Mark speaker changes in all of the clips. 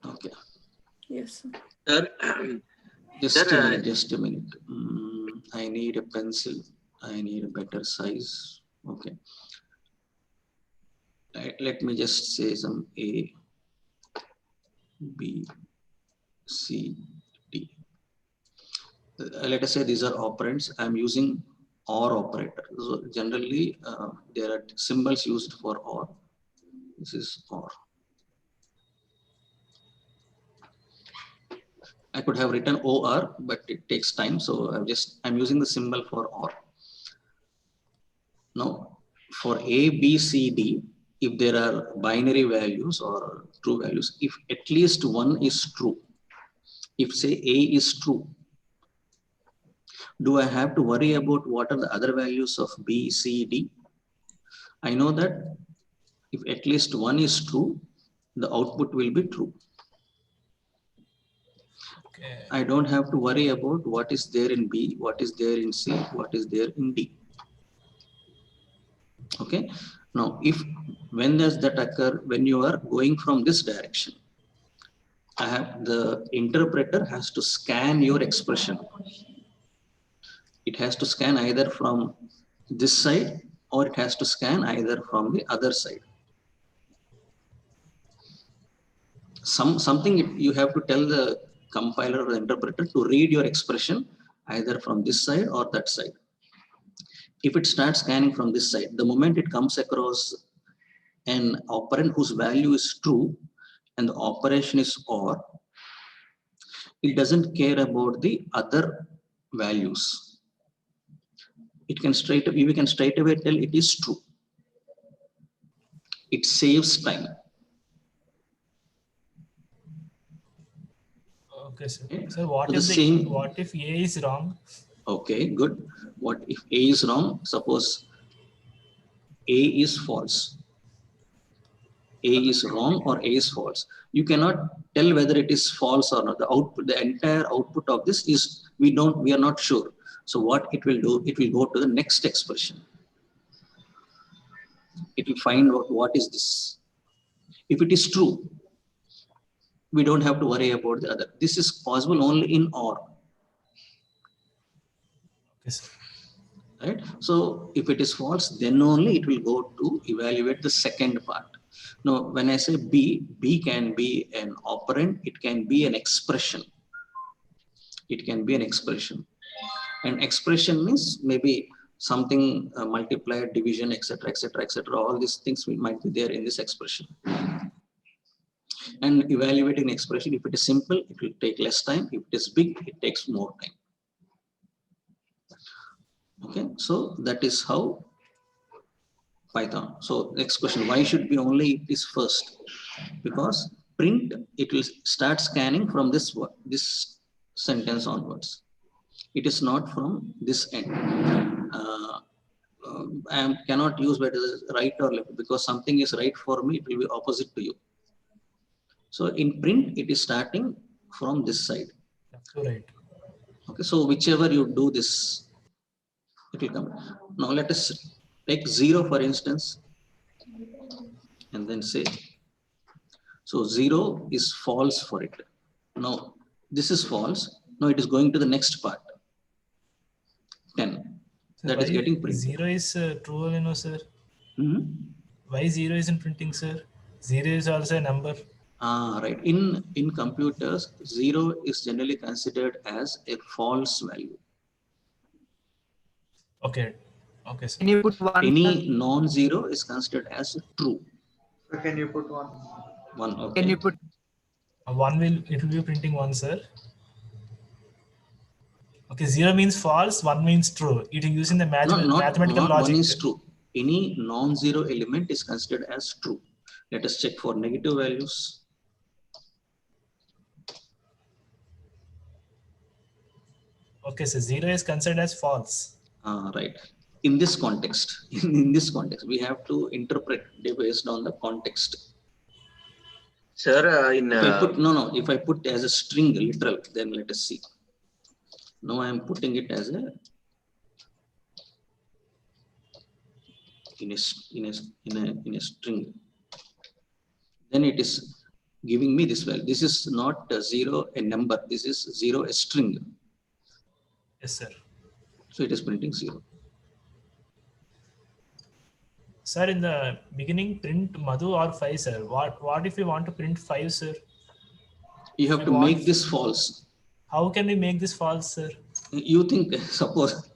Speaker 1: Okay.
Speaker 2: Yes, sir.
Speaker 3: Sir,
Speaker 1: Just
Speaker 3: sir,
Speaker 1: a minute. Just a minute. I need a pencil. I need a better size. Okay. Let me just say some A, B, C, D. Let us say these are operands. I'm using OR operator. So generally, there are symbols used for OR. This is OR. I could have written OR, but it takes time. So I'm using the symbol for OR. Now, for A, B, C, D, if there are binary values or true values, if at least one is true, if say A is true, do I have to worry about what are the other values of B, C, D? I know that if at least one is true, the output will be true.
Speaker 4: Okay.
Speaker 1: I don't have to worry about what is there in B, what is there in C, what is there in D. Okay. Now, when does that occur? When you are going from this direction, the interpreter has to scan your expression. It has to scan either from this side or it has to scan either from the other side. Something you have to tell the compiler or the interpreter to read your expression either from this side or that side. If it starts scanning from this side, the moment it comes across an operand whose value is true and the operation is OR, it doesn't care about the other values. We can straight away tell it is true. It saves time.
Speaker 4: Okay, sir.
Speaker 1: Okay.
Speaker 4: Sir, what
Speaker 1: So
Speaker 4: if A is wrong?
Speaker 1: Okay, good. What if A is wrong? Suppose A is false. A is wrong or A is false. You cannot tell whether it is false or not. The entire output of this is we are not sure. So what it will do, it will go to the next expression. It will find out what is this. If it is true, we don't have to worry about the other. This is possible only in OR.
Speaker 4: Okay, sir.
Speaker 1: Right? So if it is false, then only it will go to evaluate the second part. Now, when I say B can be an operand, it can be an expression. It can be an expression. And expression means maybe something multiplied, division, etc., etc., etc. All these things might be there in this expression. And evaluating expression, if it is simple, it will take less time. If it is big, it takes more time. Okay, so that is how Python. So next question, why should be only it is first? Because print, it will start scanning from this sentence onwards. It is not from this end. I cannot use whether it is right or left because something is right for me, it will be opposite to you. So in print, it is starting from this side.
Speaker 4: Left to right.
Speaker 1: Okay, so whichever you do this, it will come. Now let us take 0 for instance, and then say, so 0 is false for it. Now this is false. Now it is going to the next part. 10.
Speaker 4: So
Speaker 1: That is getting printed.
Speaker 4: 0 is true, you know, sir. Why 0 isn't printing, sir? 0 is also a number.
Speaker 1: Right. In computers, 0 is generally considered as a false value.
Speaker 4: Okay. Okay, sir.
Speaker 5: Can you put one?
Speaker 1: Any non-zero is considered as true.
Speaker 6: So can you put one?
Speaker 1: One. Okay.
Speaker 5: Can you put?
Speaker 4: It will be printing 1, sir. Okay, 0 means false, 1 means true. It is using the mathematical
Speaker 1: not
Speaker 4: logic.
Speaker 1: 1 is true. Any non-zero element is considered as true. Let us check for negative values.
Speaker 4: Okay, so 0 is considered as false.
Speaker 1: Right. In this context, we have to interpret based on the context.
Speaker 3: Sir,
Speaker 1: If I put as a string literal, then let us see. Now I am putting it as in a string. Then it is giving me this value. This is not 0 a number. This is 0 a string.
Speaker 4: Yes, sir.
Speaker 1: So it is printing 0.
Speaker 4: Sir, in the beginning, print Madhu or 5, sir. What if we want to print 5, sir?
Speaker 1: You have
Speaker 4: I
Speaker 1: to
Speaker 4: want-
Speaker 1: make this false.
Speaker 4: How can we make this false, sir?
Speaker 1: You think, suppose,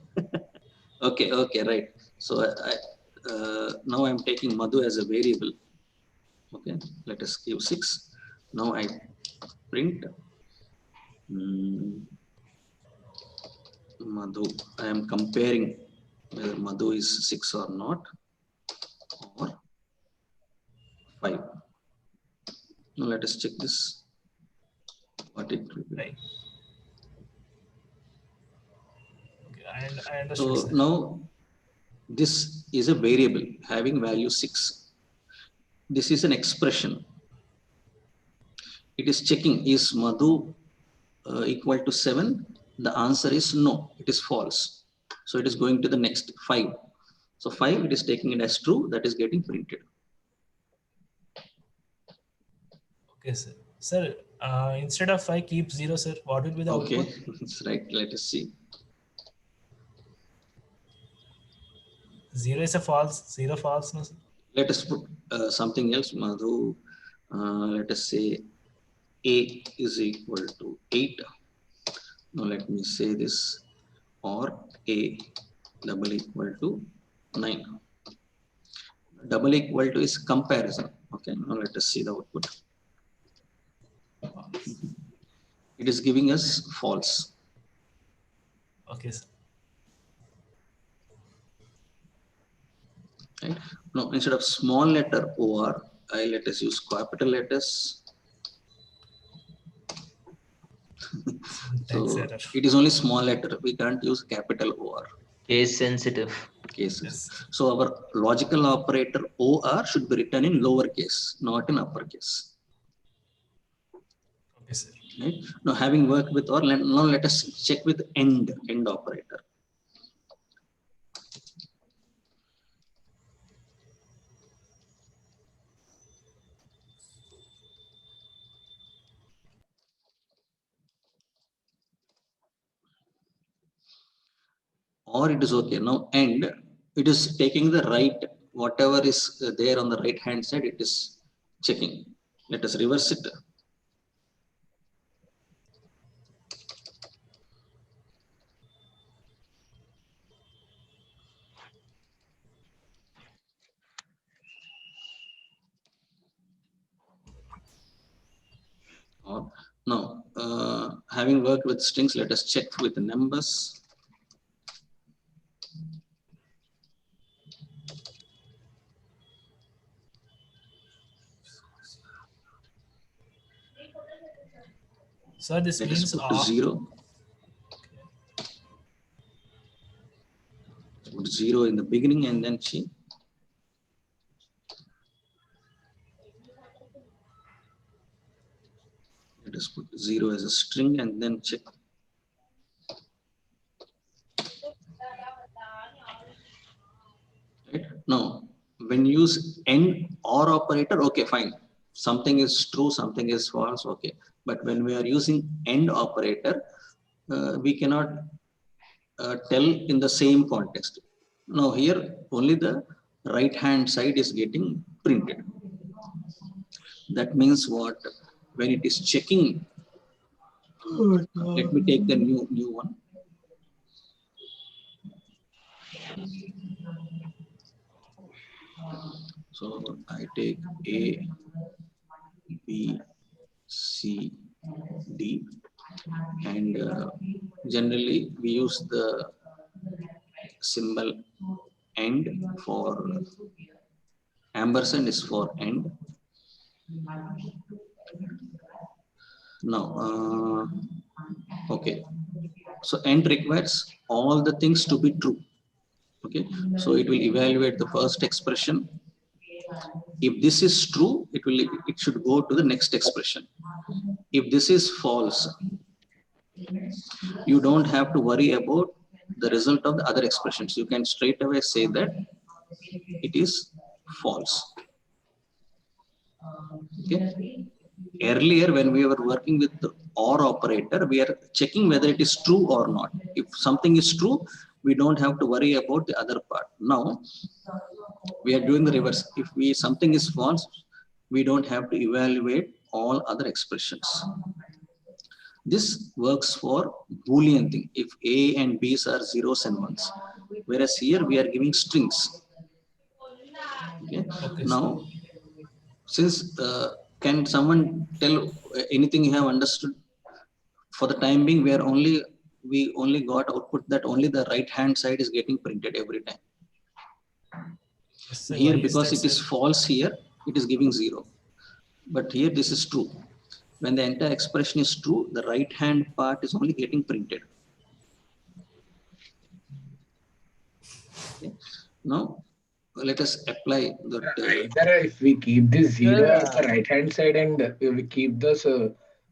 Speaker 1: okay, right. So now I'm taking Madhu as a variable. Okay, let us give 6. Now I print Madhu. I am comparing whether Madhu is 6 or not, or 5. Now let us check this. What it will be.
Speaker 4: Right. Okay, I understood,
Speaker 1: So
Speaker 4: sir.
Speaker 1: now this is a variable having value 6. This is an expression. It is checking, is Madhu equal to 7? The answer is no, it is false. So it is going to the next 5. So 5, it is taking it as true, that is getting printed.
Speaker 4: Okay, sir. Sir, instead of 5, keep 0, sir. What will be the
Speaker 1: Okay,
Speaker 4: output?
Speaker 1: that's right. Let us see.
Speaker 4: 0 is a false. 0 false, no, sir.
Speaker 1: Let us put something else. Madhu, let us say A is equal to 8. Now let me say this, or A double equal to 9. Double equal to is comparison. Okay, now let us see the output. It is giving us false.
Speaker 4: Okay, sir.
Speaker 1: Right? Now instead of small letter OR, let us use capital letters.
Speaker 4: Thanks,
Speaker 1: So
Speaker 4: sir.
Speaker 1: it is only small letter. We can't use capital OR.
Speaker 3: Case sensitive.
Speaker 1: Cases.
Speaker 4: Yes.
Speaker 1: So our logical operator OR should be written in lowercase, not in uppercase.
Speaker 4: Okay, sir.
Speaker 1: Right? Now having worked with OR, now let us check with end operator. Or it is okay. Now end, it is taking the right, whatever is there on the right hand side, it is checking. Let us reverse it. Or now, having worked with strings, let us check with the numbers.
Speaker 4: Sir, this
Speaker 1: Let us
Speaker 4: means
Speaker 1: put to 0. Put 0 in the beginning and then change. Let us put 0 as a string and then check. Right? Now, when you use AND OR operator, okay, fine. Something is true, something is false, okay. But when we are using AND operator, we cannot tell in the same context. Now here, only the right hand side is getting printed. That means what? When it is checking, let me take the new one. So I take A, B, C, D, and generally we use the symbol AND for ampersand is for AND. Now, okay. So AND requires all the things to be true. Okay, so it will evaluate the first expression. If this is true, it should go to the next expression. If this is false, you don't have to worry about the result of the other expressions. You can straight away say that it is false. Okay. Earlier, when we were working with the OR operator, we are checking whether it is true or not. If something is true, we don't have to worry about the other part. Now, we are doing the reverse. If something is false, we don't have to evaluate all other expressions. This works for Boolean thing. If A and B's are zeros and ones, whereas here we are giving strings. Okay.
Speaker 4: Okay,
Speaker 1: Now, since can someone tell anything you have understood? For the time being, we only got output that only the right hand side is getting printed every time.
Speaker 4: yes, sir.
Speaker 1: Here,
Speaker 4: Why is
Speaker 1: because
Speaker 4: that,
Speaker 1: it is
Speaker 4: sir?
Speaker 1: false here, it is giving 0. But here this is true. When the entire expression is true, the right hand part is only getting printed. Okay. Now, let us apply that.
Speaker 2: Either if we keep this 0 at the right hand side and we keep this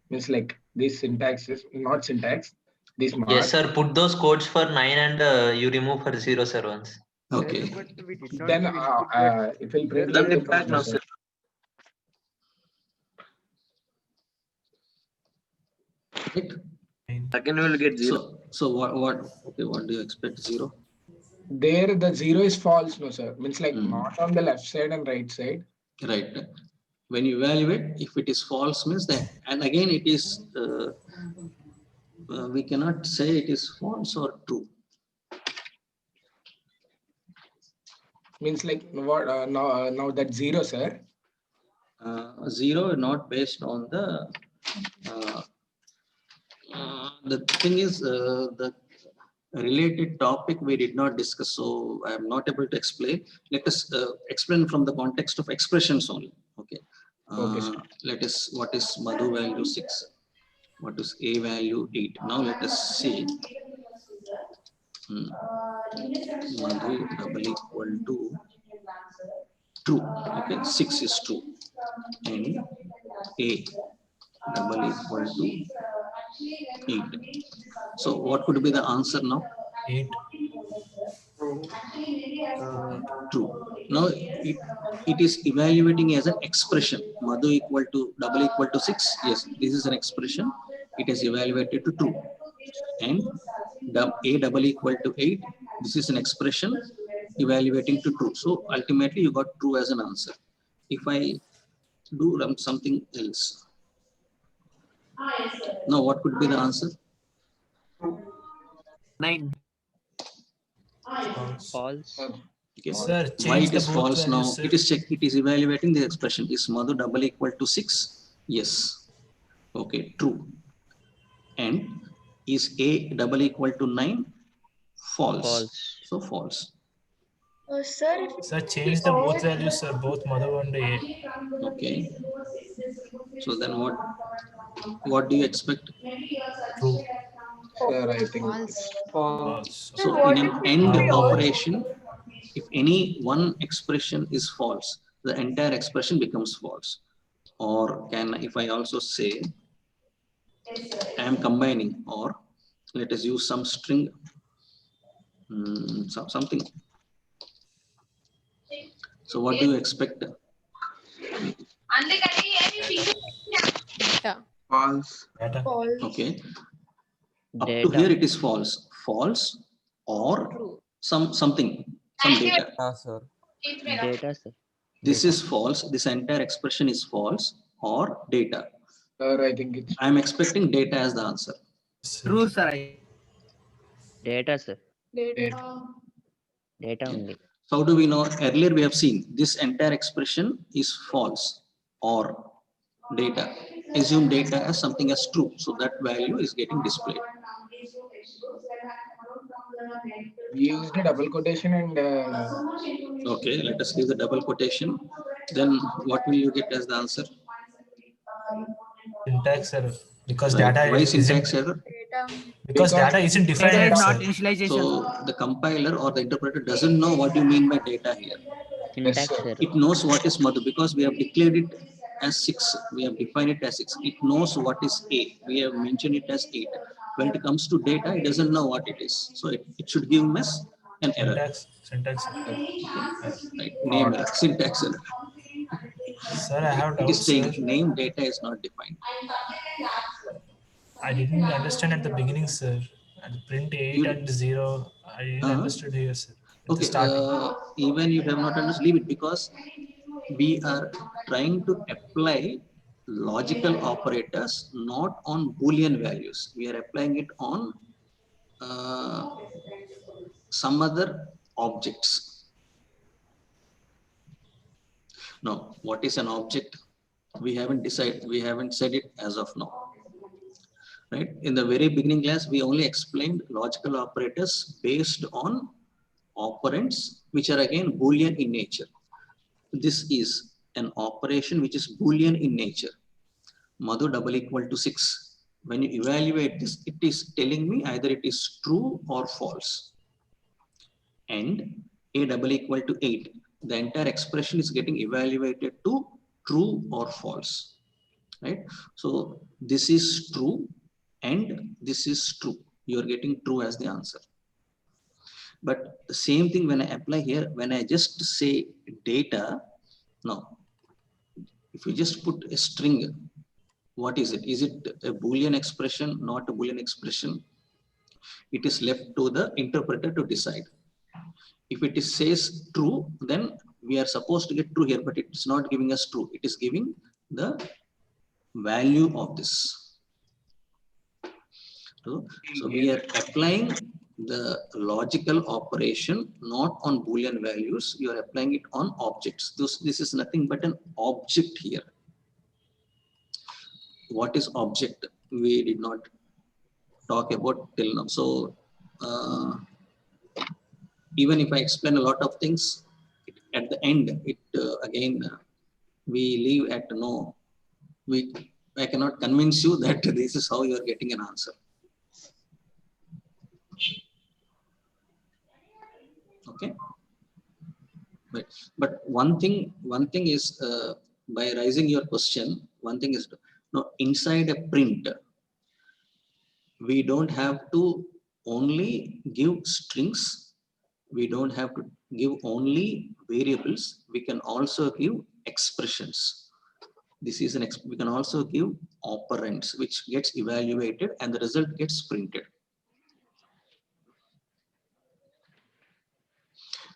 Speaker 2: means like this syntax is not syntax, this mark.
Speaker 5: Yes, sir. Put those codes for 9 and you remove for 0, sir, once.
Speaker 1: Okay.
Speaker 6: But we did not
Speaker 2: Then
Speaker 6: give input that.
Speaker 2: it will print
Speaker 3: Let
Speaker 2: the
Speaker 3: me
Speaker 2: output
Speaker 3: back
Speaker 2: also,
Speaker 3: now,
Speaker 2: sir.
Speaker 3: sir.
Speaker 1: Right?
Speaker 3: Again, we will get 0.
Speaker 1: So what? Okay, what do you expect? 0.
Speaker 2: There the 0 is false, no sir. Means like
Speaker 1: Hmm.
Speaker 2: not on the left side and right side.
Speaker 1: Right. When you evaluate, if it is false, means that, and again it is. We cannot say it is false or true.
Speaker 2: Means like what now that 0, sir.
Speaker 1: 0 not based on the thing is the related topic we did not discuss, so I am not able to explain. Let us explain from the context of expressions only. Okay.
Speaker 2: Okay, sir.
Speaker 1: Let us, what is Madhu value 6? What is A value 8? Now let us see. Madhu double equal to true. Okay, 6 is true. And A double equal to 8. So what could be the answer now?
Speaker 4: 8.
Speaker 1: True. Now it is evaluating as an expression. Madhu equal to double equal to 6. Yes, this is an expression. It is evaluated to true. And A double equal to 8. This is an expression evaluating to true. So ultimately you got true as an answer. If I do something else. Now what could be the answer?
Speaker 3: 9.
Speaker 4: False.
Speaker 1: Okay.
Speaker 4: Sir,
Speaker 1: Why
Speaker 4: change
Speaker 1: it
Speaker 4: the
Speaker 1: is
Speaker 4: both
Speaker 1: false now?
Speaker 4: values, sir.
Speaker 1: It is check. It is evaluating the expression. Is Madhu double equal to 6? Yes. Okay. True. And is A double equal to 9? False. So false.
Speaker 7: Sir,
Speaker 4: Sir, change the both values, sir. Both Madhu and A.
Speaker 1: Okay. So then what do you expect?
Speaker 4: True.
Speaker 2: Sir, I think
Speaker 4: False.
Speaker 1: So in an AND
Speaker 7: False.
Speaker 1: operation, if any one expression is false, the entire expression becomes false. Or if I also say, I am combining, or let us use some string, something. So what do you expect?
Speaker 6: False.
Speaker 4: Data.
Speaker 1: Okay. Up to here it is false. False or something, some data.
Speaker 8: Sir.
Speaker 9: Data, sir.
Speaker 1: This is false. This entire expression is false or data.
Speaker 2: sir, I think it's
Speaker 1: I am expecting data as the answer.
Speaker 8: True, sir.
Speaker 9: Data, sir.
Speaker 2: data.
Speaker 9: Data only.
Speaker 1: So how do we know? Earlier we have seen this entire expression is false or data. Assume data as something as true. So that value is getting displayed.
Speaker 2: We used a double quotation and
Speaker 1: Okay, let us leave the double quotation. Then what will you get as the answer?
Speaker 4: Syntax error. Because
Speaker 1: Right.
Speaker 4: data
Speaker 1: Why
Speaker 4: isn't,
Speaker 1: syntax error?
Speaker 4: because data isn't defined
Speaker 8: Data
Speaker 4: yet,
Speaker 8: is not
Speaker 4: sir.
Speaker 8: initialization.
Speaker 1: So the compiler or the interpreter doesn't know what you mean by data here.
Speaker 9: Syntax
Speaker 2: sir.
Speaker 9: error.
Speaker 1: It knows what is Madhu because we have declared it as 6. We have defined it as 6. It knows what is A. We have mentioned it as 8. When it comes to data, it doesn't know what it is. So it should give us an error.
Speaker 4: Syntax error.
Speaker 1: Right. Name error, syntax error.
Speaker 4: Sir, I have
Speaker 1: It is
Speaker 4: doubts,
Speaker 1: saying
Speaker 4: sir.
Speaker 1: name data is not defined.
Speaker 4: I didn't understand at the beginning, sir. At the print 8
Speaker 1: You,
Speaker 4: and 0, I didn't
Speaker 1: uh,
Speaker 4: understood here, sir. At the
Speaker 1: okay,
Speaker 4: starting.
Speaker 1: even you have not understood, leave it, because we are trying to apply logical operators not on Boolean values. We are applying it on uh, some other objects. Now, what is an object? We haven't decided, we haven't said it as of now. Right? In the very beginning class, we only explained logical operators based on operands, which are again Boolean in nature. This is an operation which is Boolean in nature. Madhu double equal to 6. When you evaluate this, it is telling me either it is true or false. And a double equal to 8. The entire expression is getting evaluated to true or false. Right? So this is true and this is true. You are getting true as the answer. But the same thing when I apply here, when I just say data, now, if you just put a string, what is it? Is it a Boolean expression, not a Boolean expression? It is left to the interpreter to decide. If it is says true, then we are supposed to get true here, but it's not giving us true. It is giving the value of this. So we are applying the logical operation not on Boolean values. You are applying it on objects. This is nothing but an object here. What is object? We did not talk about till now. So even if I explain a lot of things, at the end, again, we leave at no. I cannot convince you that this is how you are getting an answer. Okay. But one thing is by raising your question, one thing is no, inside a print, we don't have to only give strings. We don't have to give only variables. We can also give expressions. This is we can also give operands, which gets evaluated and the result gets printed.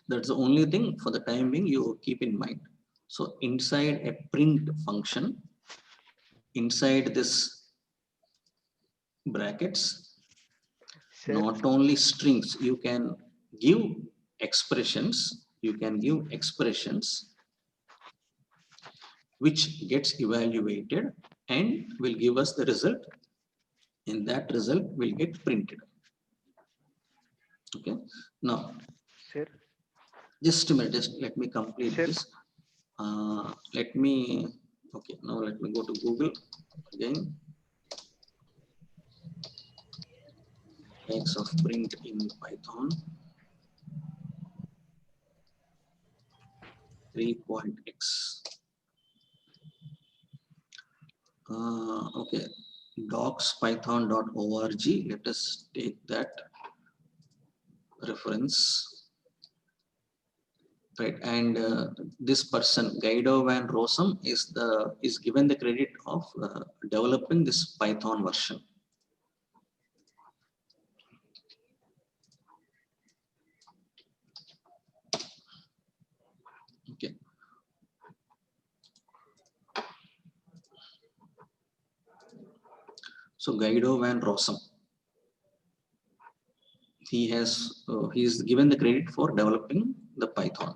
Speaker 1: That's the only thing for the time being you keep in mind. So inside a print function, inside this brackets,
Speaker 6: Sir,
Speaker 1: not only strings, you can give expressions, which gets evaluated and will give us the result, and that result will get printed. Okay. Now,
Speaker 6: sir,
Speaker 1: just a minute, just let me complete
Speaker 6: Sure.
Speaker 1: this. Let me, okay, now let me go to Google again. Types of print in Python 3.x. Okay, docspython.org. Let us take that reference. Right, and this person Guido van Rossum is given the credit of developing this Python version. Okay. So Guido van Rossum, he is given the credit for developing the Python.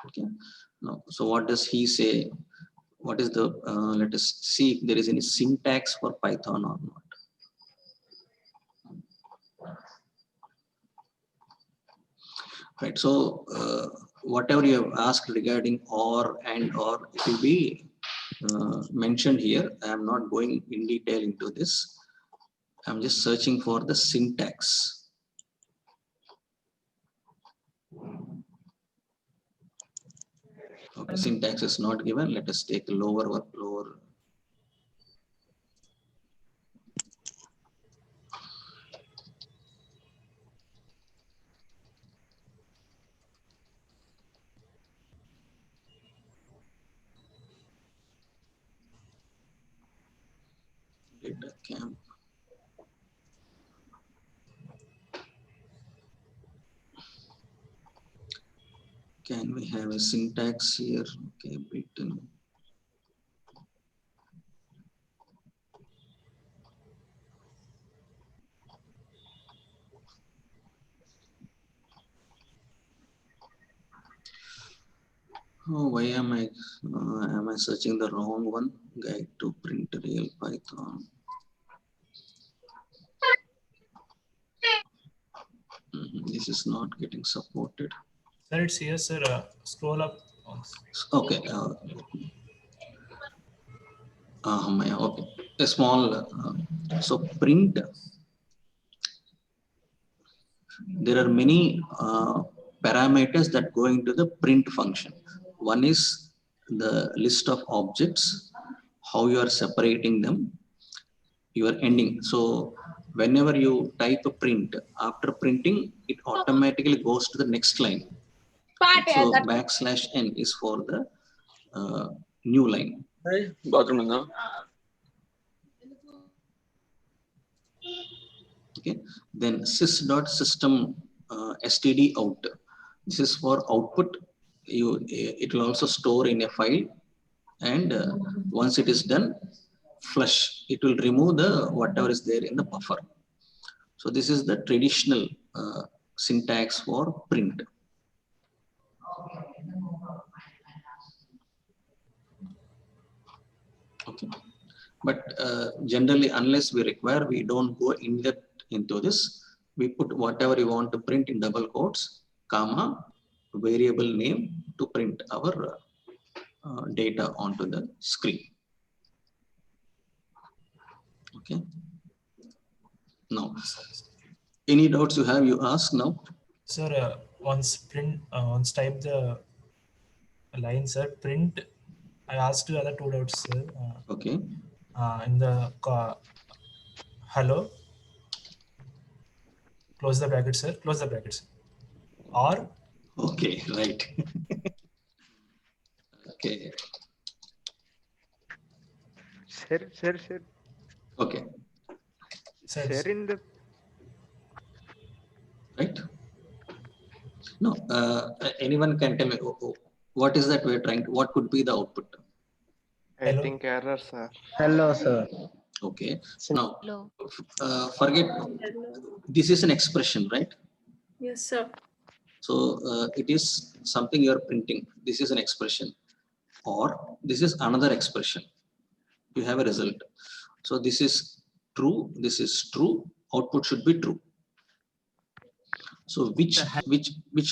Speaker 1: Okay. Now, so what does he say? What is the let us see if there is any syntax for Python or not. Right. So whatever you have asked regarding or and or, it will be mentioned here. I am not going in detail into this. I'm just searching for the syntax. Okay, syntax is not given. Let us take lower. data camp. Can we have a syntax here? Okay, written. Oh, why am I searching the wrong one? Guide to print real Python. This is not getting supported.
Speaker 4: Sir, it's here, sir. Scroll up once.
Speaker 1: Okay. Okay. A small. So print. There are many parameters that go into the print function. One is the list of objects, how you are separating them, you are ending. So whenever you type a print, after printing, it automatically goes to the next line. So \n is for the new line. Okay. Then sys.system std out. This is for output. It will also store in a file, and once it is done, flush. It will remove the whatever is there in the buffer. So this is the traditional syntax for print. Okay, but generally, unless we require, we don't go in depth into this. We put whatever you want to print in double quotes, comma, variable name to print our data onto the screen. Okay. Now, any doubts you have, you ask now.
Speaker 4: Sir, once type the line, sir, print. I asked you other two doubts, sir.
Speaker 1: Okay.
Speaker 4: In the hello. Close the bracket, sir. Close the brackets. Or.
Speaker 1: Okay, right. Okay.
Speaker 6: Sir.
Speaker 1: Okay.
Speaker 6: Sir, in the
Speaker 1: right. No, anyone can tell me what is that we're trying to, what could be the output?
Speaker 6: I think error, sir.
Speaker 2: Hello, sir.
Speaker 1: Okay. Now, forget, this is an expression, right?
Speaker 7: Yes, sir.
Speaker 1: So it is something you are printing. This is an expression, or this is another expression. You have a result. So this is true. This is true. Output should be true. So which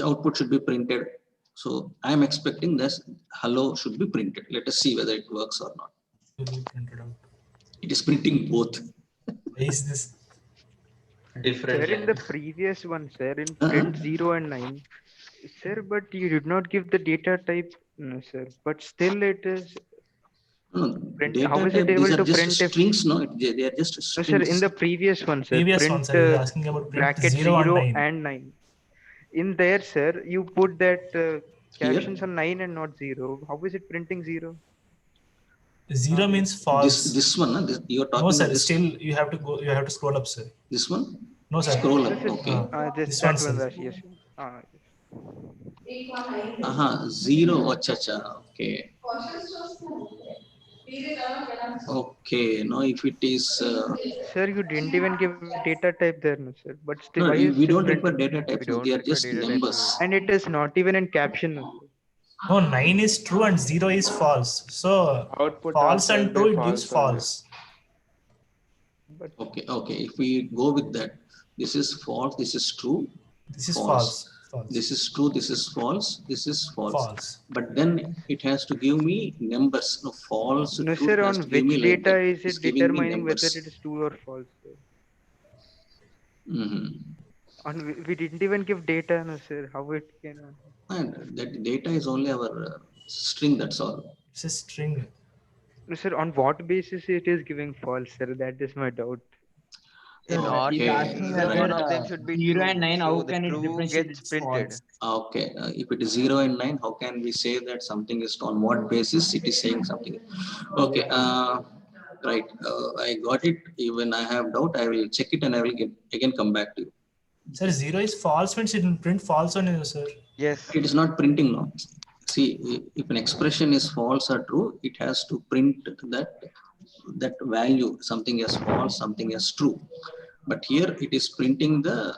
Speaker 1: output should be printed? So I am expecting this hello should be printed. Let us see whether it works or not.
Speaker 4: Printed out.
Speaker 1: It is printing both.
Speaker 4: Why is this?
Speaker 5: Different.
Speaker 6: Sir, in the previous one, sir, in print 0 and 9, sir, but you did not give the data type, no, sir, but still it is.
Speaker 1: No,
Speaker 6: Print,
Speaker 1: data
Speaker 6: how is
Speaker 1: type,
Speaker 6: it able
Speaker 1: these are
Speaker 6: to
Speaker 1: just
Speaker 6: print if
Speaker 1: strings, no? They are just strings.
Speaker 6: No, sir, in the previous one, sir,
Speaker 4: Previous
Speaker 6: print
Speaker 4: one, sir, he's asking about print
Speaker 6: bracket
Speaker 4: 0 and 9.
Speaker 6: and 9. In there, sir, you put that captions on 9 and not 0. How is it printing 0?
Speaker 4: 0 means false.
Speaker 1: This one, you are talking.
Speaker 4: No, sir.
Speaker 1: This,
Speaker 4: still, you have to go. You have to scroll up, sir.
Speaker 1: This one.
Speaker 4: No, sir.
Speaker 1: Scroll up.
Speaker 6: This is,
Speaker 1: Okay.
Speaker 6: this
Speaker 4: one,
Speaker 6: that one,
Speaker 4: sir.
Speaker 6: yes.
Speaker 1: Aha, 0. Acha. Okay. Okay. Now, if it is.
Speaker 6: Sir, you didn't even give data type there, no, sir. But still,
Speaker 1: No,
Speaker 6: why is
Speaker 1: we
Speaker 6: it
Speaker 1: don't
Speaker 6: print?
Speaker 1: require data types. They are just numbers.
Speaker 6: And it is not even in caption, no, sir.
Speaker 4: No, 9 is true and 0 is false. So
Speaker 6: Output
Speaker 4: false
Speaker 6: also
Speaker 4: and
Speaker 6: will be
Speaker 4: true, it gives false.
Speaker 6: But
Speaker 1: Okay. If we go with that, this is false. This is true.
Speaker 4: This is false.
Speaker 1: This is true. This is false. This is false.
Speaker 4: False.
Speaker 1: But then it has to give me numbers. No, false.
Speaker 6: No,
Speaker 1: true,
Speaker 6: sir,
Speaker 1: it has
Speaker 6: on
Speaker 1: to give
Speaker 6: which
Speaker 1: me like
Speaker 6: data
Speaker 1: that.
Speaker 6: is
Speaker 1: It's
Speaker 6: it
Speaker 1: giving me
Speaker 6: determining whether
Speaker 1: numbers.
Speaker 6: it is true or false? Sir?
Speaker 1: Mm-hmm.
Speaker 6: We didn't even give data, no, sir. How it can?
Speaker 1: And that data is only our string. That's all.
Speaker 4: It's a string.
Speaker 6: No, sir, on what basis it is giving false, sir? That is my doubt.
Speaker 1: Okay,
Speaker 3: Right.
Speaker 8: One of them should be
Speaker 3: 0
Speaker 8: true.
Speaker 3: and 9,
Speaker 8: So
Speaker 3: how
Speaker 8: the
Speaker 3: can it
Speaker 8: true
Speaker 3: differentiate
Speaker 8: gets
Speaker 3: its
Speaker 8: printed.
Speaker 3: false?
Speaker 1: Okay. If it is 0 and 9, how can we say that something is on what basis it is saying something? Okay. Right. I got it. Even I have doubt, I will check it and I will again come back to you.
Speaker 4: Sir, 0 is false means it will print false on you, sir.
Speaker 6: Yes.
Speaker 1: It is not printing now. See, if an expression is false or true, it has to print that value, something as false, something as true. But here it is printing the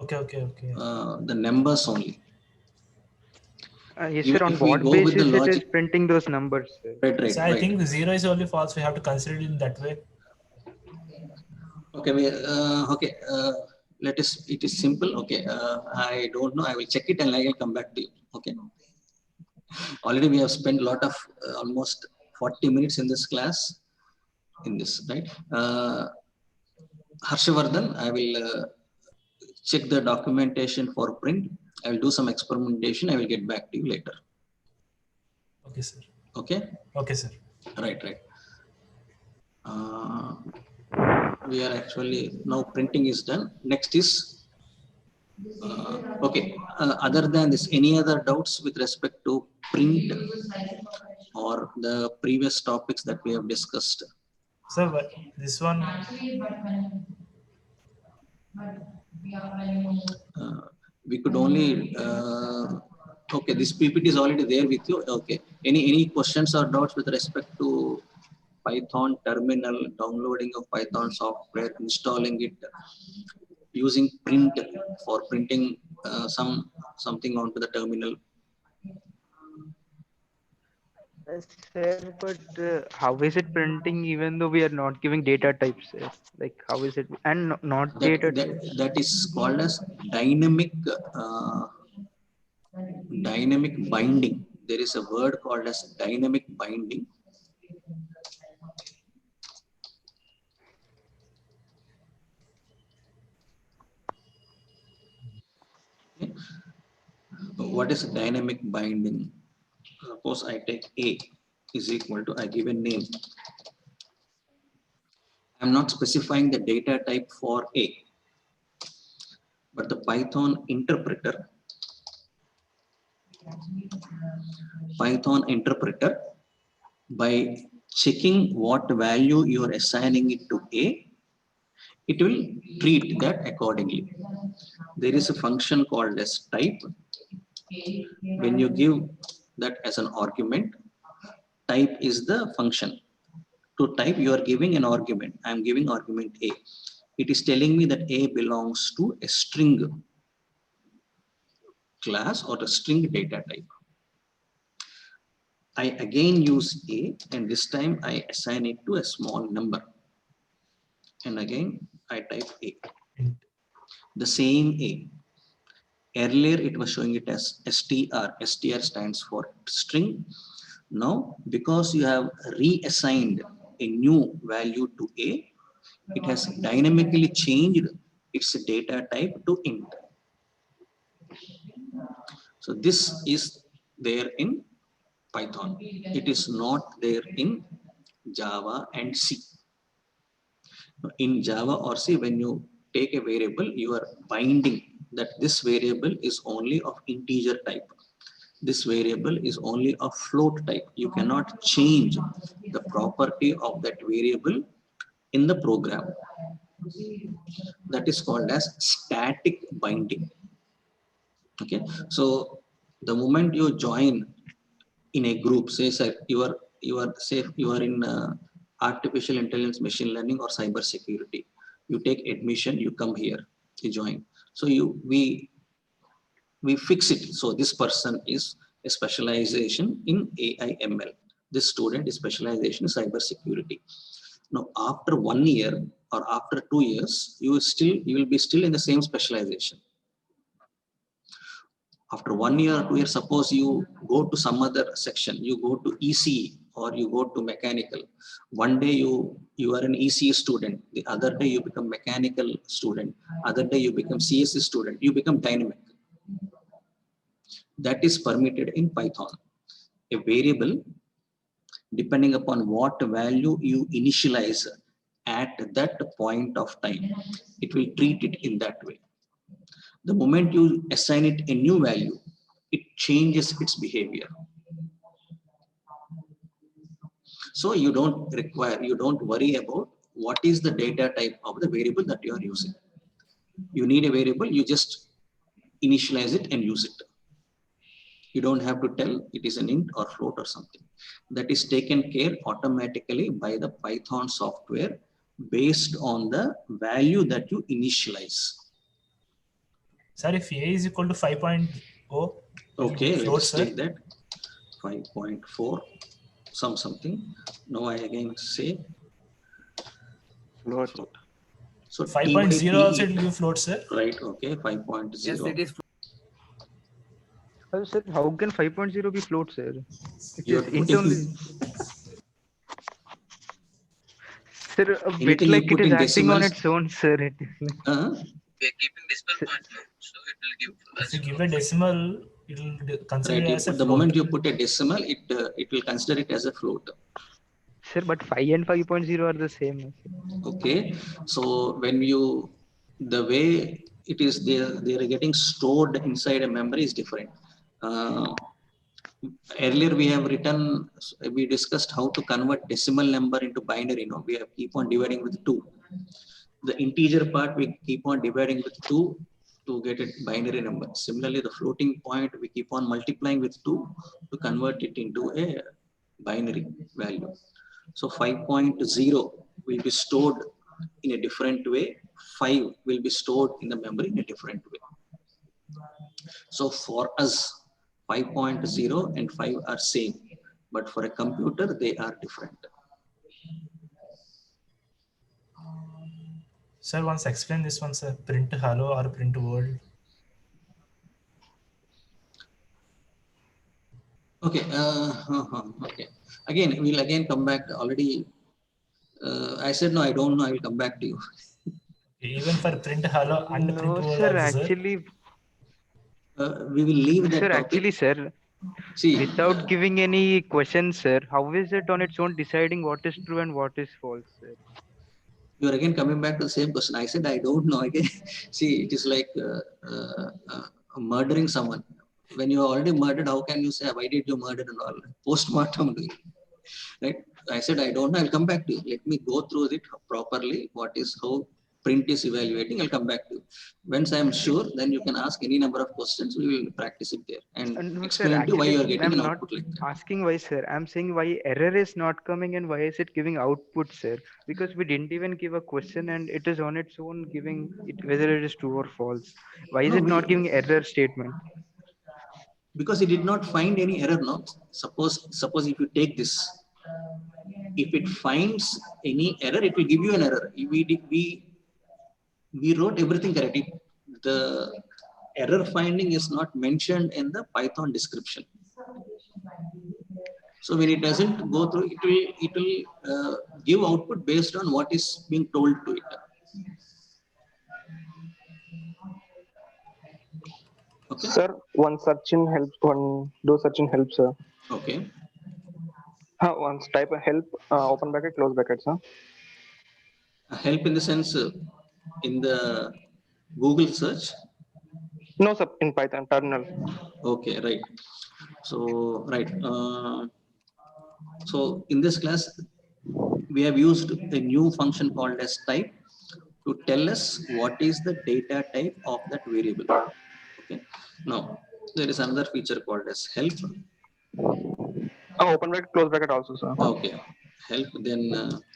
Speaker 4: Okay.
Speaker 1: the numbers only.
Speaker 6: Yes,
Speaker 1: Even
Speaker 6: sir. On
Speaker 1: if we
Speaker 6: what
Speaker 1: go with the
Speaker 6: basis it is
Speaker 1: logic,
Speaker 6: printing those numbers, sir?
Speaker 1: right,
Speaker 4: So I
Speaker 1: right.
Speaker 4: think 0 is only false. We have to consider it in that way.
Speaker 1: Okay, let us, it is simple. Okay, I don't know. I will check it and I will come back to you. Okay. Already we have spent a lot of almost 40 minutes in this class, in this, right? Harshavardhan, I will check the documentation for print. I will do some experimentation. I will get back to you later.
Speaker 4: Okay, sir.
Speaker 1: Okay.
Speaker 4: Okay, sir.
Speaker 1: Right. We are actually now printing is done. Next is okay. Other than this, any other doubts with respect to print or the previous topics that we have discussed?
Speaker 4: Sir, but this one,
Speaker 1: We could only okay. This PPT is already there with you. Okay. Any questions or doubts with respect to Python terminal, downloading of Python software, installing it, using print for printing something onto the terminal?
Speaker 6: Sir, but how is it printing even though we are not giving data types, sir? Like how is it and not data types?
Speaker 1: That is called as dynamic dynamic binding. There is a word called as dynamic binding. Okay. What is dynamic binding? Suppose I take A is equal to, I give a name. I'm not specifying the data type for A, but the Python interpreter by checking what value you are assigning it to A, it will treat that accordingly. There is a function called as type. When you give that as an argument, type is the function. To type, you are giving an argument. I am giving argument A. It is telling me that A belongs to a string class or a string data type. I again use A, and this time I assign it to a small number. And again, I type A. The same A. Earlier, it was showing it as str. Str stands for string. Now, because you have reassigned a new value to A, it has dynamically changed its data type to int. So this is there in Python. It is not there in Java and C. In Java or C, when you take a variable, you are binding that this variable is only of integer type. This variable is only of float type. You cannot change the property of that variable in the program. That is called as static binding. Okay, so the moment you join in a group, say you are in artificial intelligence, machine learning, or cyber security. You take admission, you come here, you join. So we fix it. So this person is a specialization in AI ML. This student is specialization in cyber security. Now, after 1 year or after 2 years, you will be still in the same specialization. After 1 year or 2 years, suppose you go to some other section, you go to ECE or you go to mechanical. One day you are an ECE student, the other day you become mechanical student, other day you become CSE student, you become dynamic. That is permitted in Python. A variable, depending upon what value you initialize at that point of time, it will treat it in that way. The moment you assign it a new value, it changes its behavior. So you don't worry about what is the data type of the variable that you are using. You need a variable, you just initialize it and use it. You don't have to tell it is an int or float or something. That is taken care automatically by the Python software based on the value that you initialize.
Speaker 4: Sir, if a is equal to 5.0,
Speaker 1: Okay,
Speaker 4: float,
Speaker 1: let's
Speaker 4: sir.
Speaker 1: take that 5.4 something. Now I again say
Speaker 3: Float.
Speaker 1: float. So
Speaker 4: 5.0 also it will give float, sir.
Speaker 1: right, okay, 5.0.
Speaker 3: Yes, it is.
Speaker 6: Sir, how can 5.0 be float, sir? It
Speaker 1: You
Speaker 6: is
Speaker 1: are
Speaker 6: int
Speaker 1: putting
Speaker 6: only. Sir, a bit
Speaker 1: anything you
Speaker 6: like it
Speaker 1: put
Speaker 6: is
Speaker 1: in
Speaker 6: acting on
Speaker 1: decimals,
Speaker 6: its own, sir. It is like,
Speaker 3: We are keeping decimal point now, so it will give.
Speaker 4: If you give a decimal, it will consider
Speaker 1: right?
Speaker 4: it as a
Speaker 1: The
Speaker 4: float.
Speaker 1: moment you put a decimal, it will consider it as a float.
Speaker 6: sir, but 5 and 5.0 are the same.
Speaker 1: Okay, so when you the way it is they are getting stored inside a memory is different. Earlier we discussed how to convert decimal number into binary. We have keep on dividing with 2. The integer part we keep on dividing with 2 to get a binary number. Similarly, the floating point we keep on multiplying with 2 to convert it into a binary value. So 5.0 will be stored in a different way. 5 will be stored in the memory in a different way. So for us, 5.0 and 5 are same, but for a computer, they are different.
Speaker 4: Sir, once explain this one, sir. Print hello or print world.
Speaker 1: Okay. Okay. Again, we'll again come back. Already, I said no. I don't know. I will come back to you.
Speaker 4: Even for print hello and print
Speaker 6: No,
Speaker 4: world
Speaker 6: sir,
Speaker 4: also, sir.
Speaker 6: actually,
Speaker 1: We will leave that
Speaker 6: sir,
Speaker 1: topic.
Speaker 6: actually, sir,
Speaker 1: See,
Speaker 6: without giving any questions, sir, how is it on its own deciding what is true and what is false, sir?
Speaker 1: you are again coming back to the same question. I said I don't know. Again, see, it is like murdering someone. When you are already murdered, how can you say why did you murder and all? Post-mortem doing, right? I said I don't know. I'll come back to you. Let me go through it properly. What is how print is evaluating? I'll come back to you. Once I am sure, then you can ask any number of questions. We will practice it there and
Speaker 6: No, sir,
Speaker 1: explain to you why
Speaker 6: actually,
Speaker 1: you are getting
Speaker 6: I'm
Speaker 1: an
Speaker 6: not
Speaker 1: output like that.
Speaker 6: asking why, sir. I'm saying why error is not coming and why is it giving output, sir? Because we didn't even give a question and it is on its own giving it whether it is true or false. Why is
Speaker 1: No,
Speaker 6: it not giving error statement?
Speaker 1: because it did not find any error. No, suppose if you take this, if it finds any error, it will give you an error. We wrote everything correctly. The error finding is not mentioned in the Python description. So when it doesn't go through, it will give output based on what is being told to it. Okay.
Speaker 8: Sir, one searching helps. One do searching helps, sir.
Speaker 1: Okay.
Speaker 8: Once type a help, open bracket, close bracket, sir.
Speaker 1: Help in the sense in the Google search.
Speaker 8: No, sir, in Python terminal.
Speaker 1: Okay, right. So right. So in this class, we have used a new function called as type to tell us what is the data type of that variable. Okay. Now there is another feature called as help.
Speaker 8: Open bracket, close bracket also, sir.
Speaker 1: Okay. Help. Then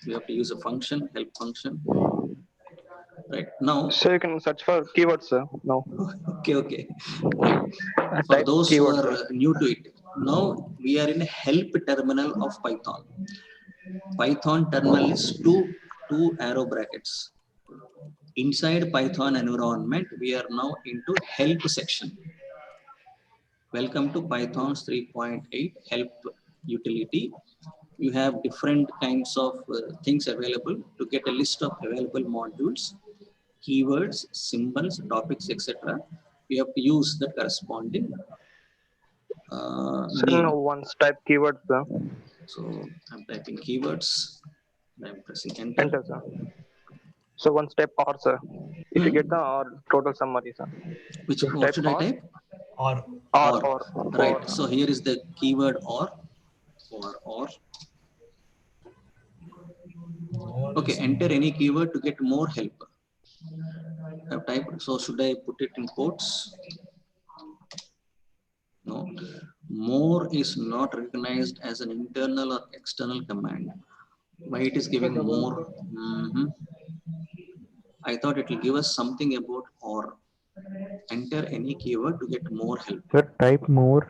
Speaker 1: we have to use a function, help function. Right now.
Speaker 8: So you can search for keywords, sir. No.
Speaker 1: Okay. Right. For
Speaker 8: Type
Speaker 1: those
Speaker 8: keywords,
Speaker 1: who are
Speaker 8: sir.
Speaker 1: new to it, now we are in a help terminal of Python. Python terminal is two arrow brackets. Inside Python environment, we are now into help section. Welcome to Python's 3.8 help utility. You have different kinds of things available. To get a list of available modules, keywords, symbols, topics, etc. We have to use the corresponding
Speaker 8: Sir,
Speaker 1: name.
Speaker 8: no, once type keywords, sir.
Speaker 1: So I'm typing keywords. I'm pressing enter.
Speaker 8: Enter, sir. So one step or, sir. If you get the or total summary, sir.
Speaker 1: What
Speaker 8: Type
Speaker 1: should I
Speaker 8: or.
Speaker 1: type?
Speaker 4: Or.
Speaker 1: Right. So here is the keyword or.
Speaker 4: More
Speaker 1: Okay,
Speaker 4: is
Speaker 1: enter
Speaker 4: more.
Speaker 1: any keyword to get more help. I've typed, so should I put it in quotes? No. More is not recognized as an internal or external command. Why it is giving more? Mhm. I thought it will give us something about or. Enter any keyword to get more help.
Speaker 6: Sir, type more.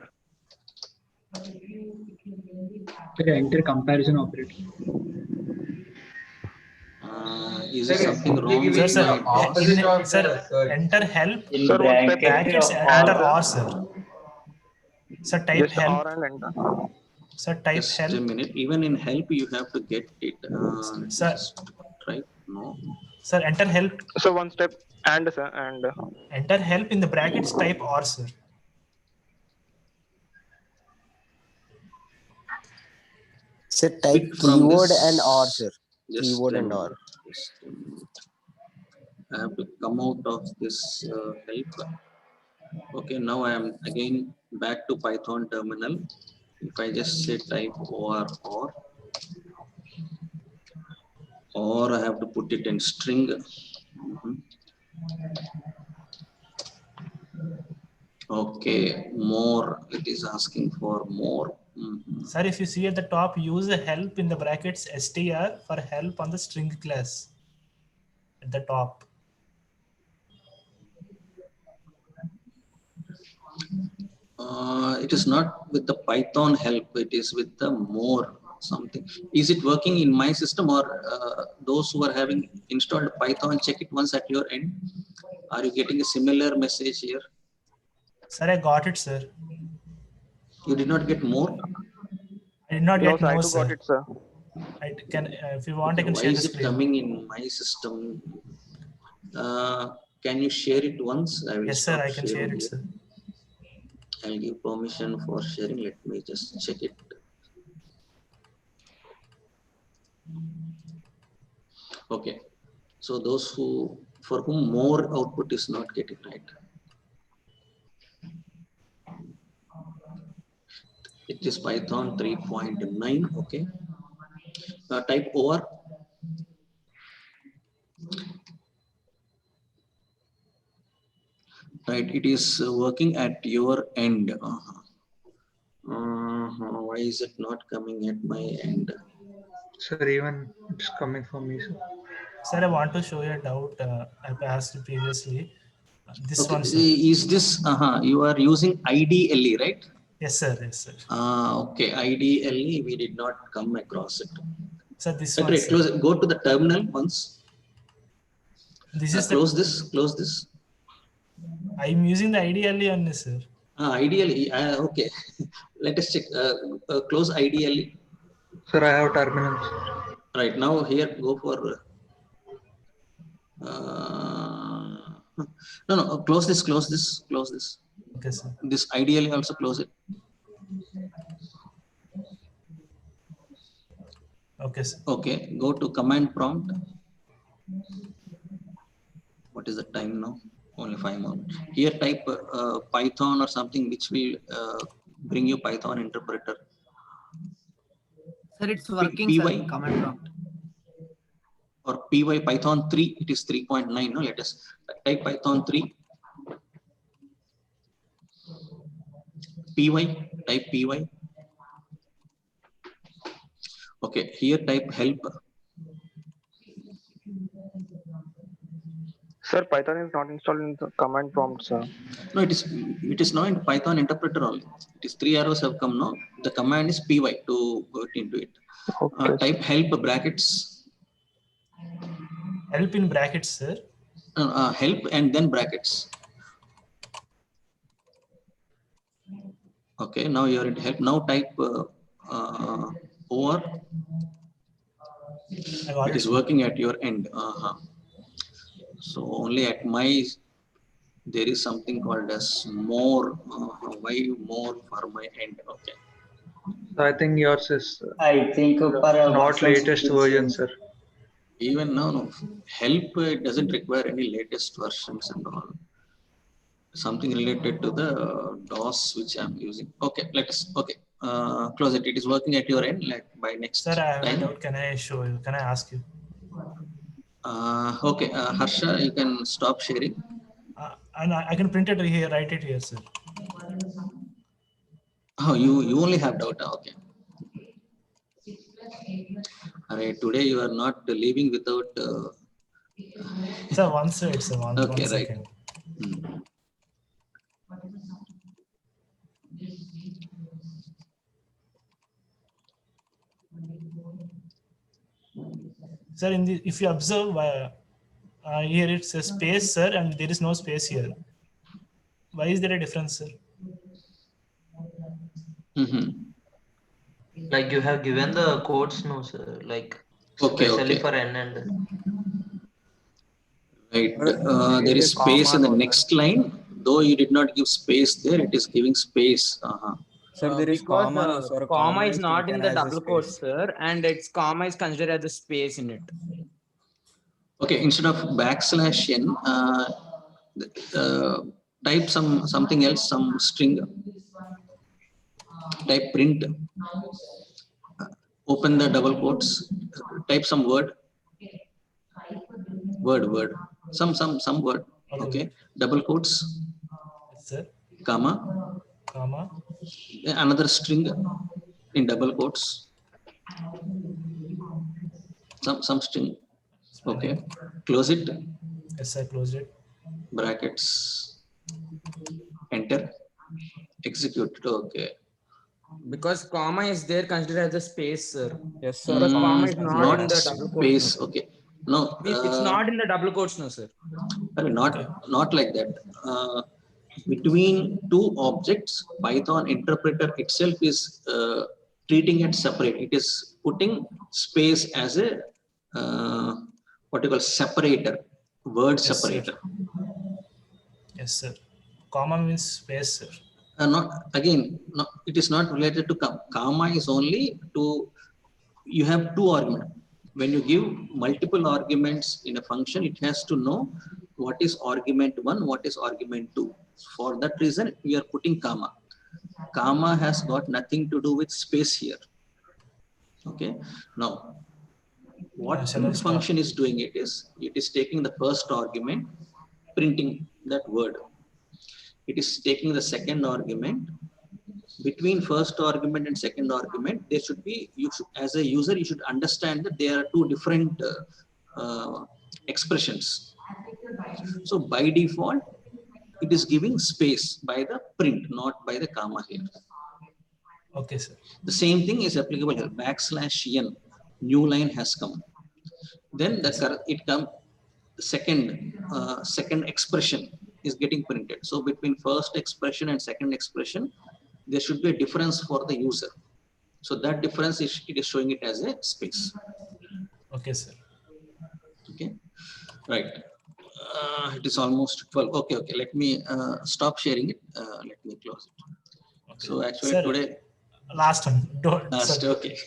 Speaker 2: Enter comparison operator.
Speaker 1: Is there something wrong
Speaker 4: Sir,
Speaker 1: with
Speaker 4: sir,
Speaker 1: my DOS?
Speaker 4: sir, enter help
Speaker 9: In
Speaker 8: Sir, one step.
Speaker 4: brackets,
Speaker 8: Or,
Speaker 4: enter
Speaker 8: sir.
Speaker 4: or, sir. Sir, type
Speaker 8: Just
Speaker 4: help.
Speaker 8: or and enter.
Speaker 4: Sir, type
Speaker 1: Just a
Speaker 4: help.
Speaker 1: minute. Even in help, you have to get it.
Speaker 4: Sir.
Speaker 1: Just try. No.
Speaker 4: Sir, enter help.
Speaker 8: So one step and sir and
Speaker 4: Enter help in the brackets, type or, sir.
Speaker 10: Sir, type
Speaker 1: Pick from
Speaker 10: keyword
Speaker 1: this.
Speaker 10: and or, sir.
Speaker 1: Just
Speaker 10: Keyword
Speaker 1: a
Speaker 10: and or.
Speaker 1: minute. Just a minute. I have to come out of this help. Okay, now I am again back to Python terminal. If I just say type or I have to put it in string. Mhm. Okay, more. It is asking for more. Mhm.
Speaker 4: Sir, if you see at the top, use the help in the brackets str for help on the string class. At the top.
Speaker 1: It is not with the Python help. It is with the more something. Is it working in my system or those who are having installed Python? Check it once at your end. Are you getting a similar message here?
Speaker 4: Sir, I got it, sir.
Speaker 1: You did not get more?
Speaker 4: I did not
Speaker 8: no,
Speaker 4: get
Speaker 8: sir, I
Speaker 4: more,
Speaker 8: too
Speaker 4: sir.
Speaker 8: got it, sir.
Speaker 4: I can, if you want, I can
Speaker 1: Why
Speaker 4: share the
Speaker 1: is it
Speaker 4: screen.
Speaker 1: coming in my system? Can you share it once? I will
Speaker 4: Yes, sir,
Speaker 1: stop
Speaker 4: I can share
Speaker 1: sharing
Speaker 4: it,
Speaker 1: here.
Speaker 4: sir.
Speaker 1: I'll give permission for sharing. Let me just check it. Okay. So those for whom more output is not getting right. It is Python 3.9. Okay. Type over. Right. It is working at your end. Why is it not coming at my end?
Speaker 11: Sir, even it's coming from me, sir.
Speaker 4: Sir, I want to show you a doubt I've asked you previously. This
Speaker 1: Okay.
Speaker 4: one, sir.
Speaker 1: Is this, you are using IDLE, right?
Speaker 4: Yes, sir. Yes, sir.
Speaker 1: Okay. IDLE, we did not come across it.
Speaker 4: Sir, this
Speaker 1: Better
Speaker 4: one,
Speaker 1: it, close it. Go to the terminal once.
Speaker 4: This is
Speaker 1: close this. Close this.
Speaker 4: I'm using the IDLE only, sir.
Speaker 1: IDLE. Okay. Let us check. Close IDLE.
Speaker 11: Sir, I have terminals.
Speaker 1: Right now, here go for. No. Close this. Close this. Close this.
Speaker 4: Okay, sir.
Speaker 1: This IDLE also close it.
Speaker 4: Okay, sir.
Speaker 1: Okay. Go to command prompt. What is the time now? Only 5 more. Here type Python or something which will bring you Python interpreter.
Speaker 12: Sir, it's working,
Speaker 1: PY
Speaker 12: sir, command prompt.
Speaker 1: Or PY Python 3, it is 3.9. No, let us type Python 3. PY, type PY. Okay, here type help.
Speaker 8: Sir, Python is not installed in the command prompt, sir.
Speaker 1: No, it is now in Python interpreter only. It is 3 arrows have come now. The command is PY to go into it.
Speaker 8: Okay.
Speaker 1: Type help brackets.
Speaker 4: Help in brackets, sir.
Speaker 1: Help and then brackets. Okay, now you are in help. Now type over. It is working at your end. So only at my, there is something called as more. Why more for my end? Okay.
Speaker 11: I think yours is
Speaker 9: I think
Speaker 11: not latest version, sir.
Speaker 1: Even now, no. Help doesn't require any latest versions and all. Something related to the DOS which I'm using. Okay, let us. Okay, close it. It is working at your end. Like by next
Speaker 4: Sir, I have
Speaker 1: time.
Speaker 4: a doubt. Can I show you? Can I ask you?
Speaker 1: Okay, Harsha, you can stop sharing.
Speaker 4: And I can print it here, write it here, sir.
Speaker 1: Oh, you only have doubt. Okay. Alright, today you are not leaving without.
Speaker 4: Sir, one side, sir. One
Speaker 1: Okay, right.
Speaker 4: second. Sir, if you observe, here it's a space, sir, and there is no space here. Why is there a difference, sir?
Speaker 5: Like you have given the codes, no, sir. Like especially for N and.
Speaker 1: Right. There is space in the next line. Though you did not give space there, it is giving space.
Speaker 12: Sir, there is comma. Sir, comma is not in the double quotes, sir, and its comma is considered as the space in it.
Speaker 1: Okay, instead of backslash n, type something else, some string. Type print. Open the double quotes. Type some word. Word. Some word. Okay. Double quotes.
Speaker 4: Yes, sir.
Speaker 1: Comma.
Speaker 4: Another
Speaker 1: string in double quotes. Some string. Okay. Close it.
Speaker 4: Yes, sir. Close it.
Speaker 1: Brackets. Enter. Execute. Okay.
Speaker 12: Because comma is there considered as a space, sir.
Speaker 10: Yes, sir.
Speaker 12: Because comma is not in the double quotes.
Speaker 1: Space. No. Okay. No.
Speaker 12: It's not in the double quotes, no, sir.
Speaker 1: Not like that. Between two objects, Python interpreter itself is treating it separate. It is putting space as a what you call separator, word separator.
Speaker 4: Yes, sir. Comma means space, sir.
Speaker 1: It is not related to comma. Comma is only to, you have two arguments. When you give multiple arguments in a function, it has to know what is argument 1, what is argument 2. For that reason, we are putting comma. Comma has got nothing to do with space here. Okay. Now, what print function is doing it is taking the first argument, printing that word. It is taking the second argument. Between first argument and second argument, there should be, as a user, you should understand that there are two different expressions. So by default, it is giving space by the print, not by the comma here.
Speaker 4: Okay, sir.
Speaker 1: The same thing is applicable here. \n, new line has come. Then second expression is getting printed. So between first expression and second expression, there should be a difference for the user. So that difference it is showing it as a space.
Speaker 4: Okay, sir.
Speaker 1: Okay, right. It is almost 12. Okay. Let me stop sharing it. Let me close it. Okay. So actually, sir, today.
Speaker 4: Last one.
Speaker 1: Okay.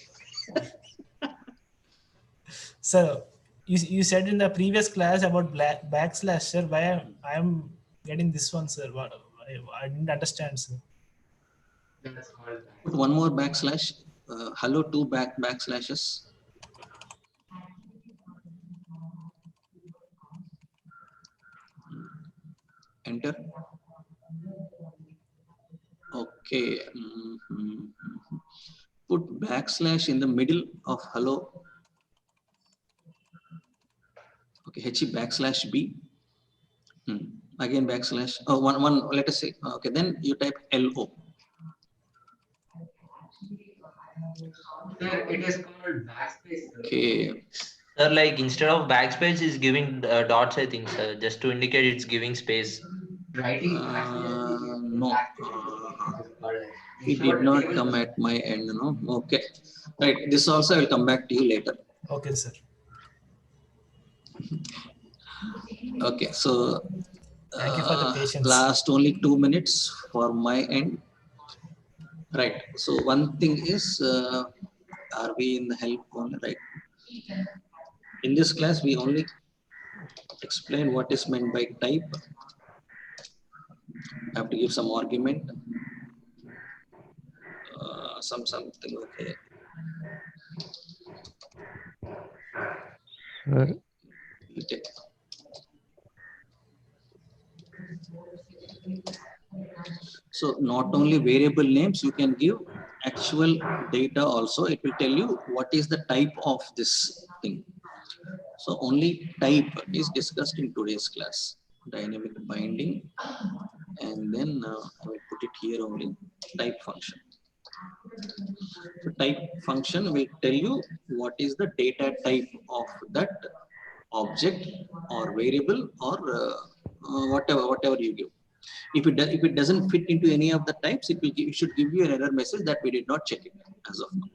Speaker 4: Sir, you said in the previous class about backslash, sir. Why I am getting this one, sir? I didn't understand, sir.
Speaker 1: Put one more backslash. Hello, two backslashes. Enter. Okay. Put backslash in the middle of hello. Okay, h/b. Again backslash. Oh, one. Let us say. Okay, then you type lo.
Speaker 12: Sir, it is called backspace.
Speaker 1: Okay.
Speaker 5: Sir, like instead of backspace is giving dots, I think, sir, just to indicate it's giving space.
Speaker 12: Writing
Speaker 1: no. It did not come at my end, no. Okay. Right. This also I will come back to you later.
Speaker 4: Okay, sir.
Speaker 1: Okay. So
Speaker 4: thank you for the patience.
Speaker 1: Last only 2 minutes for my end. Right. So one thing is, are we in the help only? Right. In this class, we only explain what is meant by type. I have to give some argument. Something. Okay. So not only variable names, you can give actual data also. It will tell you what is the type of this thing. So only type is discussed in today's class. Dynamic binding, and then I will put it here only, type function. So type function will tell you what is the data type of that object or variable or whatever you give. If it doesn't fit into any of the types, it should give you an error message that we did not check it as of now.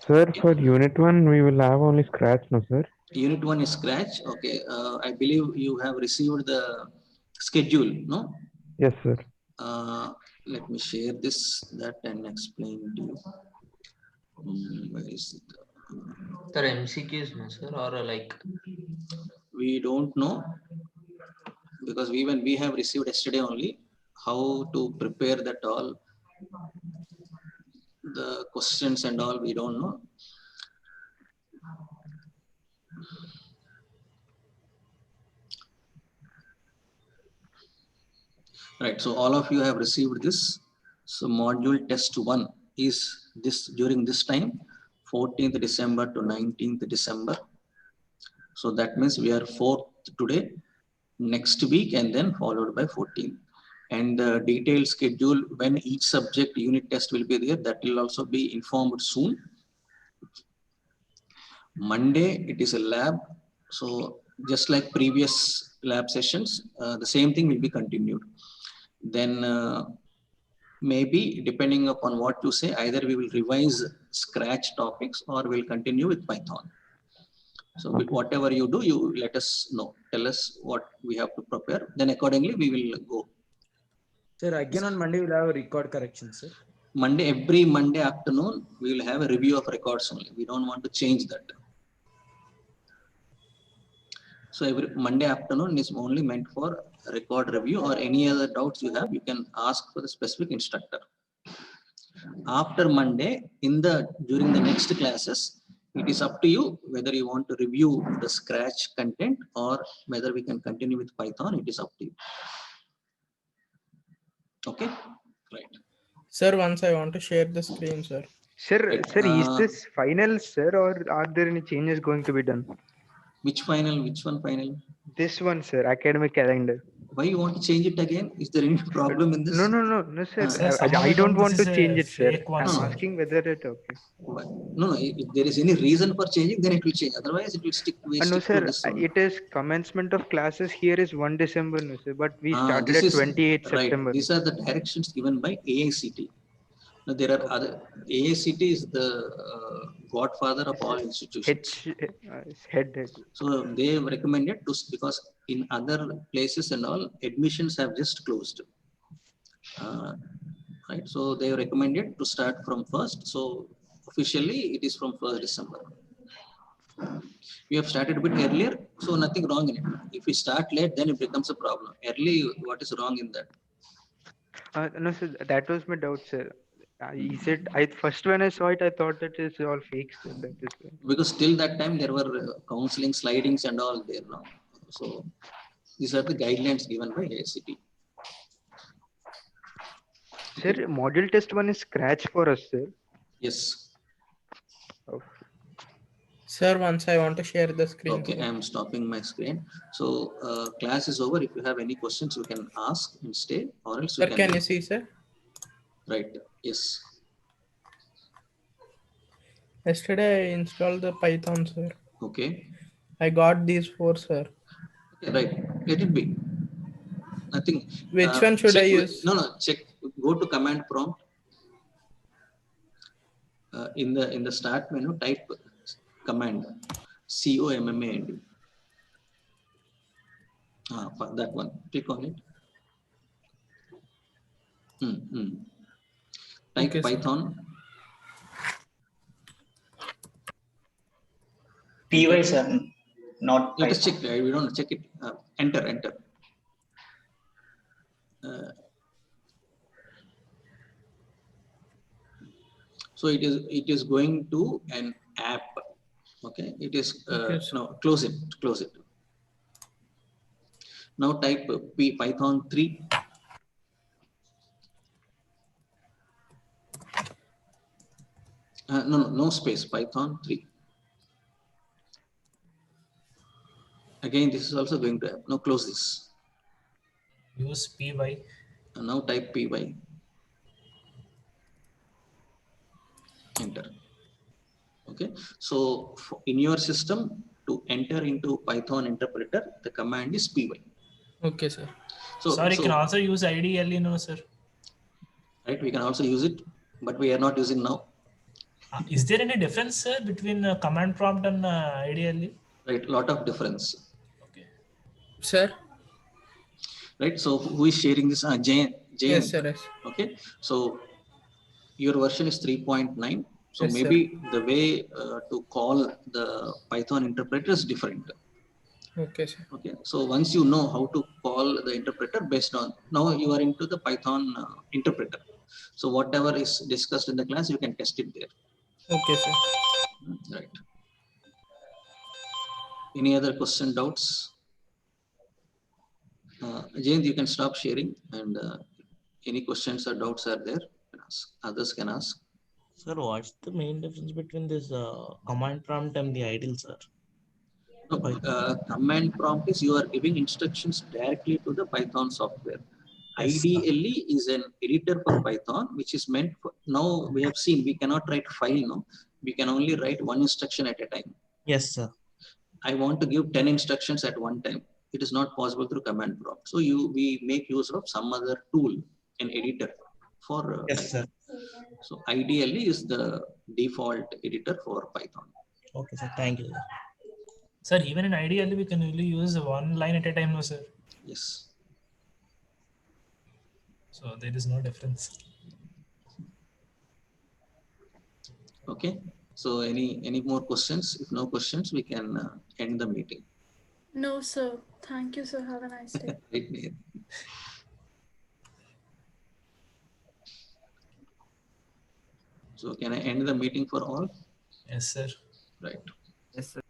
Speaker 6: Sir, for unit 1, we will have only Scratch, no, sir?
Speaker 1: Unit 1 is Scratch. Okay. I believe you have received the schedule, no?
Speaker 6: Yes, sir.
Speaker 1: Let me share that and explain to you. Where is it?
Speaker 5: Sir, MCQs, no, sir, or like?
Speaker 1: We don't know, because when we have received yesterday only, how to prepare that all, the questions and all, we don't know. Right, so all of you have received this. So module test 1 is this during this time, 14th December to 19th December. So that means we are 4th today, next week, and then followed by 14th. And the detailed schedule when each subject unit test will be there, that will also be informed soon. Monday, it is a lab. So just like previous lab sessions, the same thing will be continued. Then maybe depending upon what you say, either we will revise Scratch topics or we'll continue with Python. So whatever you do, you let us know. Tell us what we have to prepare. Then accordingly, we will go.
Speaker 12: Sir, again on Monday, we'll have a record correction, sir.
Speaker 1: Every Monday afternoon, we will have a review of records only. We don't want to change that. So every Monday afternoon is only meant for record review, or any other doubts you have, you can ask for the specific instructor. After Monday, during the next classes, it is up to you whether you want to review the Scratch content or whether we can continue with Python. It is up to you. Okay, right.
Speaker 13: Sir, once I want to share the screen, sir.
Speaker 6: Sir,
Speaker 1: Right.
Speaker 6: sir, is this final, sir, or are there any changes going to be done?
Speaker 1: Which final? Which one final?
Speaker 6: This one, sir, academic calendar.
Speaker 1: Why you want to change it again? Is there any problem in this?
Speaker 6: No, sir.
Speaker 4: Sir,
Speaker 6: I don't want to change it, sir.
Speaker 4: one,
Speaker 6: I'm
Speaker 4: sir.
Speaker 6: asking whether it okay.
Speaker 1: No. If there is any reason for changing, then it will change. Otherwise, it will stick.
Speaker 6: No,
Speaker 1: stick
Speaker 6: sir.
Speaker 1: to this one.
Speaker 6: It is commencement of classes here is 1 December, no, sir. But we started
Speaker 1: This
Speaker 6: at
Speaker 1: is
Speaker 6: 28
Speaker 1: right.
Speaker 6: September.
Speaker 1: These are the directions given by AICT. Now, there are other. AICT is the godfather of all institutions.
Speaker 6: Head.
Speaker 1: So they have recommended to, because in other places and all, admissions have just closed. Right. So they have recommended to start from 1st. So officially, it is from 1st December. We have started a bit earlier, so nothing wrong in it. If we start late, then it becomes a problem. Early, what is wrong in that?
Speaker 6: No, sir. That was my doubt, sir. He said, first when I saw it, I thought that it's all fake, sir. That is why.
Speaker 1: Because till that time there were counseling slidings and all there now. So these are the guidelines given by AICT.
Speaker 6: Sir, module test 1 is Scratch for us, sir.
Speaker 1: Yes.
Speaker 6: Okay.
Speaker 13: Sir, once I want to share the screen.
Speaker 1: Okay, I am stopping my screen. So class is over. If you have any questions, you can ask and stay, or else
Speaker 13: Sir, can you see, sir?
Speaker 1: Right. Yes.
Speaker 13: Yesterday I installed the Python, sir.
Speaker 1: Okay.
Speaker 13: I got these 4, sir.
Speaker 1: Okay, right. Let it be. Nothing.
Speaker 13: Which one should I use?
Speaker 1: No. Check. Go to command prompt. In the start menu, type command COMMAND. That one. Click on it. Type
Speaker 13: Okay,
Speaker 1: Python.
Speaker 14: PY, sir, not
Speaker 1: Let us check. We don't check it. Enter. So it is going to an app. Okay. It is no, close it. Now type Python 3. No space, Python 3. Again, this is also going to happen. Now close this.
Speaker 4: Use py.
Speaker 1: And now type py. Enter. Okay. So in your system, to enter into Python interpreter, the command is py.
Speaker 13: Okay, sir.
Speaker 1: So,
Speaker 4: Sorry,
Speaker 1: so
Speaker 4: can also use IDLE, no, sir.
Speaker 1: right, we can also use it, but we are not using now.
Speaker 4: Is there any difference, sir, between command prompt and IDLE?
Speaker 1: Right, lot of difference.
Speaker 13: Sir?
Speaker 1: Right, so who is sharing this? Jane.
Speaker 13: Yes, sir. Yes.
Speaker 1: Okay, so your version is 3.9. So
Speaker 13: Yes,
Speaker 1: maybe the way to call the Python interpreter is different.
Speaker 13: Okay, sir.
Speaker 1: Okay, so once you know how to call the interpreter based on, now you are into the Python interpreter. So whatever is discussed in the class, you can test it there.
Speaker 13: Okay, sir.
Speaker 1: Right. Any other question, doubts? Jayant, you can stop sharing, and any questions or doubts are there, you can ask. Others can ask.
Speaker 15: Sir, what's the main difference between this command prompt and the idle, sir?
Speaker 1: No, command prompt is you are giving instructions directly to the Python software.
Speaker 15: Yes,
Speaker 1: IDLE is an editor for Python, which is meant for, now we have seen we cannot write file now. We can only write one instruction at a time.
Speaker 15: Yes, sir.
Speaker 1: I want to give 10 instructions at one time. It is not possible through command prompt. So we make use of some other tool, an editor for
Speaker 15: yes, sir.
Speaker 1: So IDLE is the default editor for Python.
Speaker 15: Okay, sir. Thank you.
Speaker 4: Sir, even in IDLE, we can only use one line at a time, no, sir.
Speaker 1: Yes.
Speaker 4: So there is no difference.
Speaker 1: Okay. So any more questions? If no questions, we can end the meeting.
Speaker 7: No, sir. Thank you, sir. Have a nice day.
Speaker 1: Right. So can I end the meeting for all?
Speaker 4: Yes, sir.
Speaker 1: Right.
Speaker 12: Yes, sir.